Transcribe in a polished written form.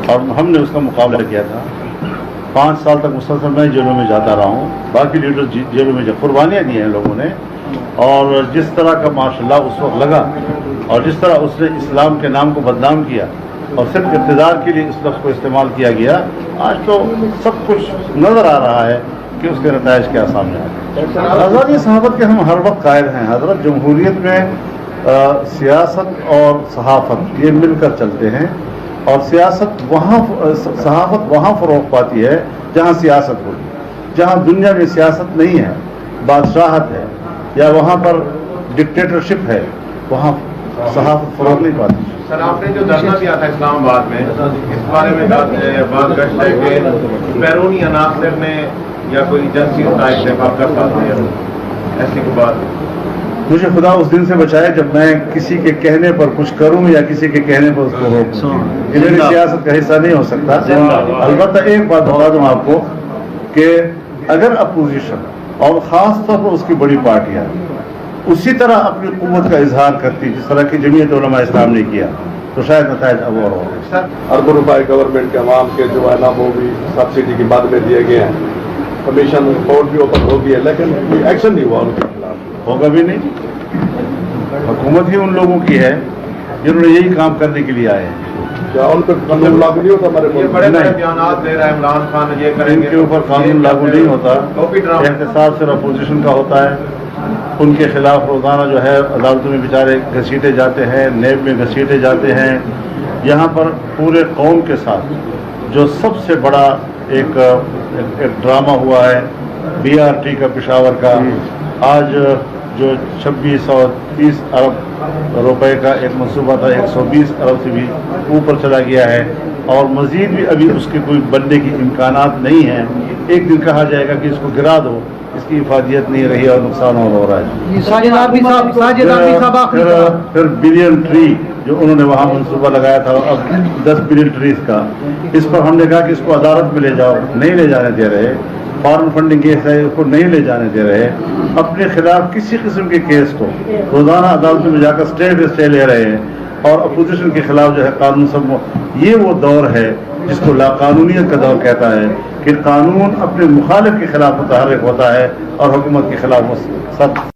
اور ہم نے اس کا مقابلہ کیا تھا. 5 سال تک مسلسل میں جیلوں میں جاتا رہا ہوں. باقی لیڈر جیلوں میں قربانیاں دی ہیں لوگوں نے. اور جس طرح کا ماشاء اللہ اس وقت لگا اور جس طرح اس نے اسلام کے نام کو بدنام کیا اور صرف اقتدار کے لیے اس لفظ کو استعمال کیا گیا، آج تو سب کچھ نظر آ رہا ہے کہ اس کے نتائج کیا سامنے آئے. آزادی صحافت کے ہم ہر وقت قائل ہیں حضرت. جمہوریت میں سیاست اور صحافت یہ مل کر چلتے ہیں، اور صحافت وہاں فروغ پاتی ہے جہاں سیاست ہوگی. جہاں دنیا میں سیاست نہیں ہے، بادشاہت ہے یا وہاں پر ڈکٹیٹرشپ ہے، وہاں صحافت فروغ نہیں پاتی. سر، آپ نے جو دھرنا دیا تھا اسلام آباد میں، اس بارے میں بات گشت ہے کہ بیرونی عناصر نے یا کوئی ایجنسی نے کر پاتے ہیں ایسی کوئی بات؟ مجھے خدا اس دن سے بچائے جب میں کسی کے کہنے پر کچھ کروں یا کسی کے کہنے پر اس کو روکوں. یہ میری سیاست کا حصہ نہیں ہو سکتا. البتہ ایک بات بتا دوں آپ کو کہ اگر اپوزیشن اور خاص طور پر اس کی بڑی پارٹیاں اسی طرح اپنی قوت کا اظہار کرتی جس طرح کی جمعیت علماء اسلام نے کیا تو شاید نتائج اب اور ہوگا. اربوں روپئے گورنمنٹ کے عوام کے جو ہے نا وہ بھی سبسڈی کی بات میں دیے گئے ہیں. کمیشن بورڈ بھی اوپن ہو گئی ہے لیکن کوئی ایکشن نہیں ہوا ان کے خلاف. ہوگا بھی نہیں. حکومت ہی ان لوگوں کی ہے جنہوں نے یہی کام کرنے کے لیے آئے ہیں. کیا ان پہ قانون لاگو نہیں ہوتا؟ ہمارے یہ بڑے بڑے بیانات دے رہا ہے عمران خان، یہ کریں ان گے، کے اوپر قانون لاگو نہیں ہوتا. احتساب صرف اپوزیشن کا ہوتا ہے. ان کے خلاف روزانہ جو ہے عدالتوں میں بیچارے گھسیٹے جاتے ہیں، نیب میں گھسیٹے جاتے ہیں. یہاں پر پورے قوم کے ساتھ جو سب سے بڑا ایک ڈرامہ ہوا ہے BRT کا، پشاور کا. آج جو 2630 ارب روپے کا ایک منصوبہ تھا 120 ارب سے بھی اوپر چلا گیا ہے، اور مزید بھی ابھی اس کے کوئی بننے کی امکانات نہیں ہیں. ایک دن کہا جائے گا کہ اس کو گرا دو، اس کی افادیت نہیں رہی اور نقصان اور ہو رہا ہے. پھر بلین ٹری جو انہوں نے وہاں منصوبہ لگایا تھا، اب 10 بلین ٹریز کا، اس پر ہم نے کہا کہ اس کو عدالت میں لے جاؤ. نہیں لے جانے دے رہے. فارن فنڈنگ کیس ہے، اس کو نہیں لے جانے دے رہے. اپنے خلاف کسی قسم کے کیس کو روزانہ عدالتوں میں جا کر اسٹے لے رہے ہیں، اور اپوزیشن کے خلاف جو ہے قانون سب. یہ وہ دور ہے جس کو لاقانونیت کا دور کہتا ہے کہ قانون اپنے مخالف کے خلاف متحرک ہوتا ہے اور حکومت کے خلاف سب